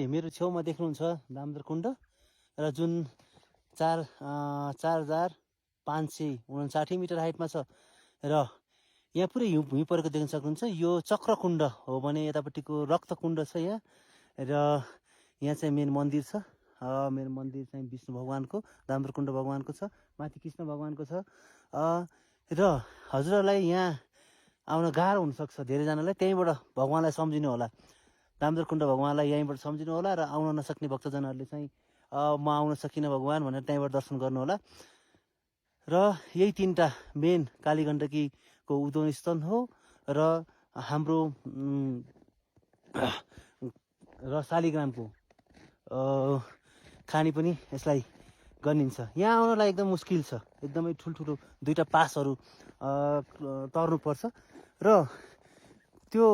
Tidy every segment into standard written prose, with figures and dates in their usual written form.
मेरो छेउमा देख्नुहुन्छ दामोदर कुण्ड र जुन 4559 मिटर हाइटमा छ र यहाँ पुरै हिउँ परेको देख्न सक्नुहुन्छ। यो चक्रकुण्ड हो भने यतापट्टिको रक्तकुण्ड छ यहाँ र यहाँ चाहिँ मेन मन्दिर छ। मेरो मन्दिर चाहिँ विष्णु भगवानको, दामोदर कुण्ड भगवानको छ, माथि कृष्ण भगवानको छ। र हजुरहरूलाई यहाँ आउन गाह्रो हुनसक्छ धेरैजनालाई, त्यहीँबाट भगवानलाई सम्झिनु होला, दामोदर कुण्ड भगवानलाई यहीँबाट सम्झिनु होला र आउन नसक्ने भक्तजनहरूले चाहिँ म आउन सकिनँ भगवान भनेर त्यहीँबाट दर्शन गर्नु होला। र यही तीनटा मेन कालीगण्डकीको उद्गम स्थल हो र हाम्रो र शालिग्रामको खानी पनि यसलाई गनिन्छ। यहाँ आउनलाई एकदम मुस्किल छ, एकदमै ठुल्ठुलो 2टा पासहरू तर्नुपर्छ र त्यो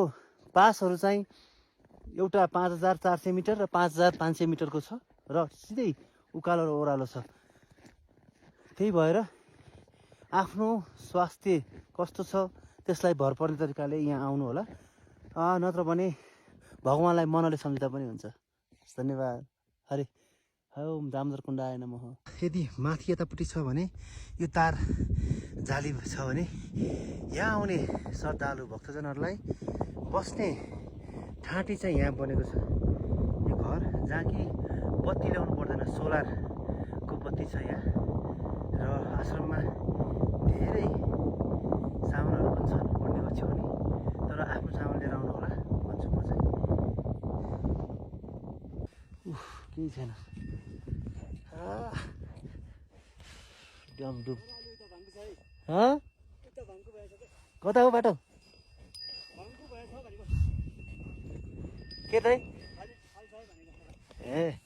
पासहरू चाहिँ एउटा 5400 मिटर र 5500 मिटरको छ र सिधै उकालो र ओह्रालो छ। त्यही भएर आफ्नो स्वास्थ्य कस्तो छ त्यसलाई भर पर्ने तरिकाले यहाँ आउनु होला, नत्र भने भगवानलाई मनले सम्झिँदा पनि हुन्छ। धन्यवाद। हरे ओम दामोदर कुण्ड आए नमः। यदि माथि यतापट्टि छ भने यो तार जाली छ भने यहाँ आउने श्रद्धालु भक्तजनहरूलाई बस्ने ठाँटी चाहिँ यहाँ बनेको छ। यो घर जहाँ कि बत्ती ल्याउनु पर्दैन, सोलरको बत्ती छ यहाँ। र आश्रममा धेरै सामानहरू पनि छन् पढ्ने छेउनी, तर आफ्नो सामान लिएर आउनु होला भन्छु म चाहिँ। केही छैन, डुब कता हो बाटो के त ए